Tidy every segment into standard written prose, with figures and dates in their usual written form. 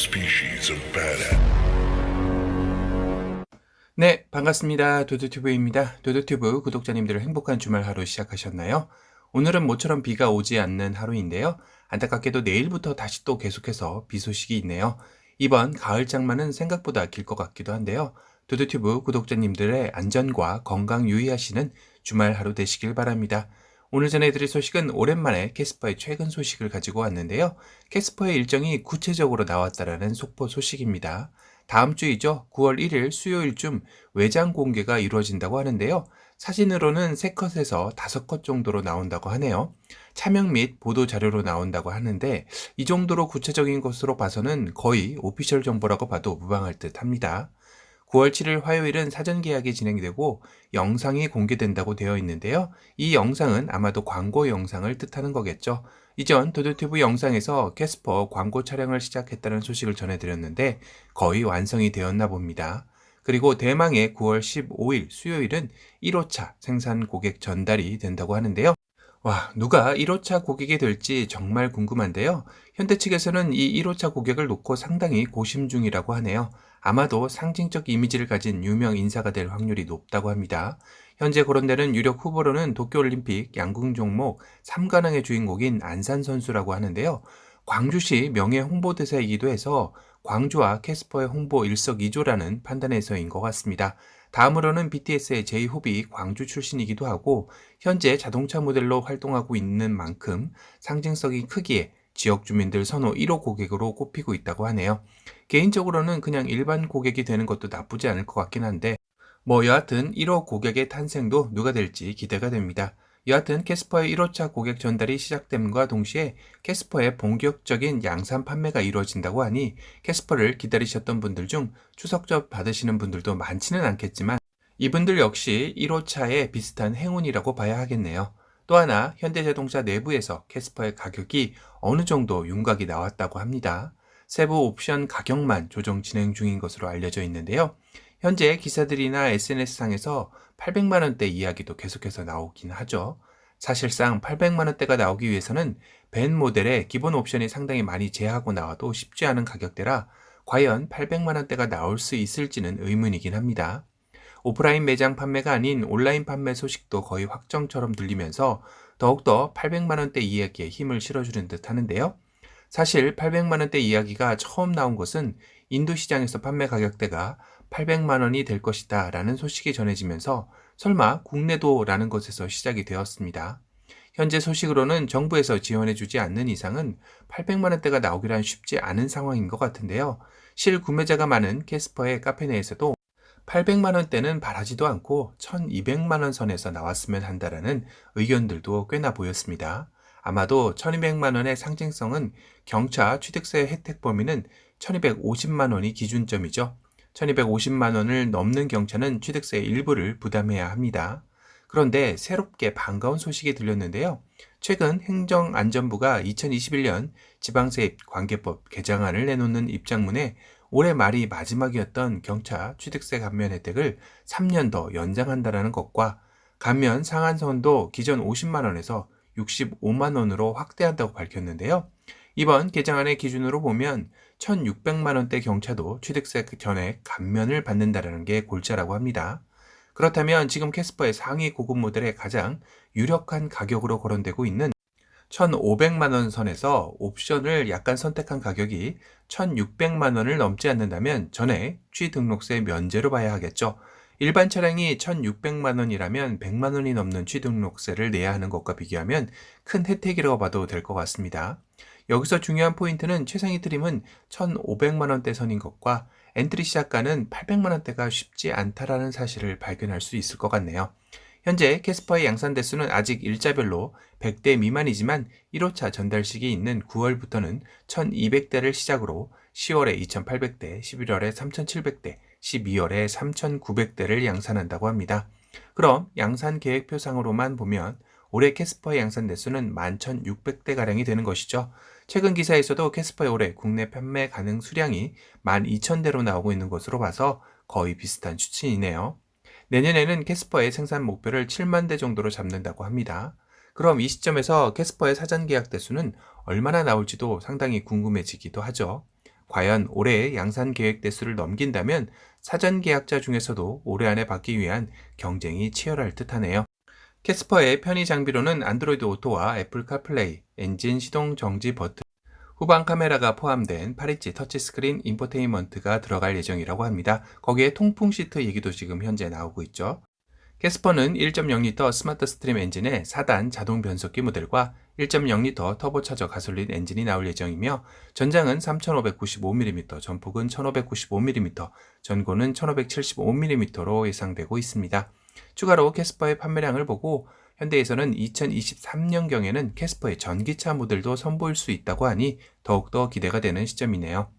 species of badass. 네, 반갑습니다. 도도튜브입니다. 도도튜브 구독자님들 행복한 주말 하루 시작하셨나요? 오늘은 모처럼 비가 오지 않는 하루인데요. 안타깝게도 내일부터 다시 또 계속해서 비 소식이 있네요. 이번 가을 장마는 생각보다 길 것 같기도 한데요. 도도튜브 구독자님들의 안전과 건강 유의하시는 주말 하루 되시길 바랍니다. 오늘 전해드릴 소식은 오랜만에 캐스퍼의 최근 소식을 가지고 왔는데요. 캐스퍼의 일정이 구체적으로 나왔다라는 속보 소식입니다. 다음 주이죠. 9월 1일 수요일쯤 외장 공개가 이루어진다고 하는데요. 사진으로는 3컷에서 5컷 정도로 나온다고 하네요. 차명 및 보도 자료로 나온다고 하는데 이 정도로 구체적인 것으로 봐서는 거의 오피셜 정보라고 봐도 무방할 듯 합니다. 9월 7일 화요일은 사전 계약이 진행되고 영상이 공개된다고 되어 있는데요. 이 영상은 아마도 광고 영상을 뜻하는 거겠죠. 이전 도도튜브 영상에서 캐스퍼 광고 촬영을 시작했다는 소식을 전해드렸는데 거의 완성이 되었나 봅니다. 그리고 대망의 9월 15일 수요일은 1호차 생산 고객 전달이 된다고 하는데요. 와, 누가 1호차 고객이 될지 정말 궁금한데요. 현대 측에서는 이 1호차 고객을 놓고 상당히 고심 중이라고 하네요. 아마도 상징적 이미지를 가진 유명 인사가 될 확률이 높다고 합니다. 현재 거론되는 유력 후보로는 도쿄올림픽 양궁 종목 3관왕의 주인공인 안산 선수라고 하는데요. 광주시 명예 홍보대사이기도 해서 광주와 캐스퍼의 홍보 일석이조라는 판단에서인 것 같습니다. 다음으로는 BTS의 제이홉이 광주 출신이기도 하고 현재 자동차 모델로 활동하고 있는 만큼 상징성이 크기에 지역 주민들 선호 1호 고객으로 꼽히고 있다고 하네요. 개인적으로는 그냥 일반 고객이 되는 것도 나쁘지 않을 것 같긴 한데 여하튼 1호 고객의 탄생도 누가 될지 기대가 됩니다. 여하튼 캐스퍼의 1호차 고객 전달이 시작됨과 동시에 캐스퍼의 본격적인 양산 판매가 이루어진다고 하니 캐스퍼를 기다리셨던 분들 중 추석접 받으시는 분들도 많지는 않겠지만 이분들 역시 1호차에 비슷한 행운이라고 봐야 하겠네요. 또 하나 현대자동차 내부에서 캐스퍼의 가격이 어느 정도 윤곽이 나왔다고 합니다. 세부 옵션 가격만 조정 진행 중인 것으로 알려져 있는데요. 현재 기사들이나 SNS상에서 800만 원대 이야기도 계속해서 나오긴 하죠. 사실상 800만 원대가 나오기 위해서는 벤 모델의 기본 옵션이 상당히 많이 제하고 나와도 쉽지 않은 가격대라 과연 800만 원대가 나올 수 있을지는 의문이긴 합니다. 오프라인 매장 판매가 아닌 온라인 판매 소식도 거의 확정처럼 들리면서 더욱더 800만 원대 이야기에 힘을 실어주는 듯 하는데요. 사실 800만 원대 이야기가 처음 나온 것은 인도 시장에서 판매 가격대가 800만 원이 될 것이다 라는 소식이 전해지면서 설마 국내도 라는 것에서 시작이 되었습니다. 현재 소식으로는 정부에서 지원해주지 않는 이상은 800만 원대가 나오기란 쉽지 않은 상황인 것 같은데요. 실구매자가 많은 캐스퍼의 카페 내에서도 800만 원대는 바라지도 않고 1200만 원 선에서 나왔으면 한다라는 의견들도 꽤나 보였습니다. 아마도 1200만 원의 상징성은 경차 취득세 혜택 범위는 1250만 원이 기준점이죠. 1250만 원을 넘는 경차는 취득세의 일부를 부담해야 합니다. 그런데 새롭게 반가운 소식이 들렸는데요. 최근 행정안전부가 2021년 지방세입 관계법 개정안을 내놓는 입장문에 올해 말이 마지막이었던 경차 취득세 감면 혜택을 3년 더 연장한다는 것과 감면 상한선도 기존 50만 원에서 65만 원으로 확대한다고 밝혔는데요. 이번 개정안의 기준으로 보면 1,600만 원대 경차도 취득세 전액 감면을 받는다는 게 골자라고 합니다. 그렇다면 지금 캐스퍼의 상위 고급 모델의 가장 유력한 가격으로 거론되고 있는 1,500만 원 선에서 옵션을 약간 선택한 가격이 1,600만 원을 넘지 않는다면 전액 취등록세 면제로 봐야 하겠죠. 일반 차량이 1,600만 원이라면 100만 원이 넘는 취등록세를 내야 하는 것과 비교하면 큰 혜택이라고 봐도 될 것 같습니다. 여기서 중요한 포인트는 최상위 트림은 1,500만 원대 선인 것과 엔트리 시작가는 800만 원대가 쉽지 않다라는 사실을 발견할 수 있을 것 같네요. 현재 캐스퍼의 양산 대수는 아직 일자별로 100대 미만이지만 1호차 전달식이 있는 9월부터는 1200대를 시작으로 10월에 2800대, 11월에 3700대, 12월에 3900대를 양산한다고 합니다. 그럼 양산 계획표상으로만 보면 올해 캐스퍼의 양산 대수는 11,600대가량이 되는 것이죠. 최근 기사에서도 캐스퍼의 올해 국내 판매 가능 수량이 12,000대로 나오고 있는 것으로 봐서 거의 비슷한 수치이네요. 내년에는 캐스퍼의 생산 목표를 7만 대 정도로 잡는다고 합니다. 그럼 이 시점에서 캐스퍼의 사전 계약 대수는 얼마나 나올지도 상당히 궁금해지기도 하죠. 과연 올해 양산 계획 대수를 넘긴다면 사전 계약자 중에서도 올해 안에 받기 위한 경쟁이 치열할 듯하네요. 캐스퍼의 편의 장비로는 안드로이드 오토와 애플 카플레이, 엔진 시동 정지 버튼, 후방 카메라가 포함된 8인치 터치스크린 인포테인먼트가 들어갈 예정이라고 합니다. 거기에 통풍 시트 얘기도 지금 현재 나오고 있죠. 캐스퍼는 1.0L 스마트 스트림 엔진의 4단 자동 변속기 모델과 1.0L 터보차저 가솔린 엔진이 나올 예정이며 전장은 3595mm, 전폭은 1595mm, 전고는 1575mm로 예상되고 있습니다. 추가로 캐스퍼의 판매량을 보고 현대에서는 2023년경에는 캐스퍼의 전기차 모델도 선보일 수 있다고 하니 더욱더 기대가 되는 시점이네요.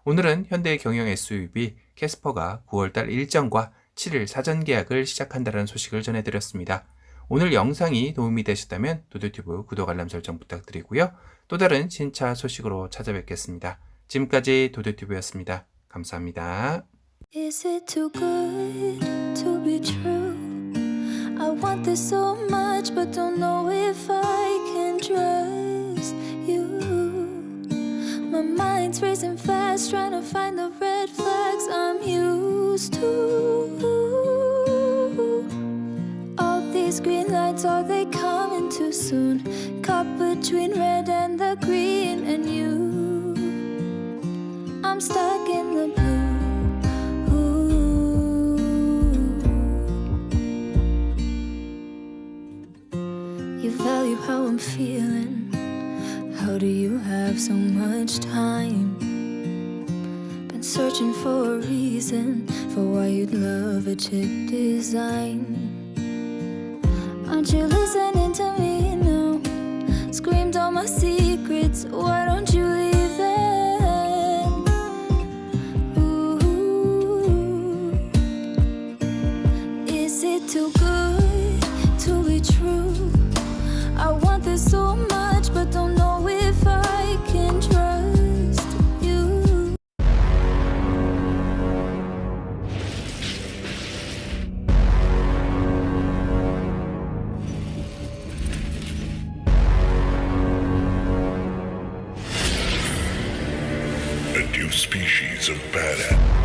오늘은 현대의 경영 SUV 캐스퍼가 9월달 일정과 7일 사전 계약을 시작한다는 소식을 전해드렸습니다. 오늘 영상이 도움이 되셨다면 도도튜브 구독 알람 설정 부탁드리고요. 또 다른 신차 소식으로 찾아뵙겠습니다. 지금까지 도도튜브였습니다. 감사합니다. Is it too good to be true? I want this so much but don't know if I can trust you. My mind's racing fast trying to find the red flags I'm used to. All these green lights, are they coming too soon? Caught between red and the green and you. I'm stuck in the blue. You value how I'm feeling. How do you have so much time? Been searching for a reason for why you'd love a chick design. Aren't you listening to me now? Screamed all my secrets, why don't you leave them? Ooh. Is it too good to be true? I want this so much but don't know if I can trust you. A new species of badass.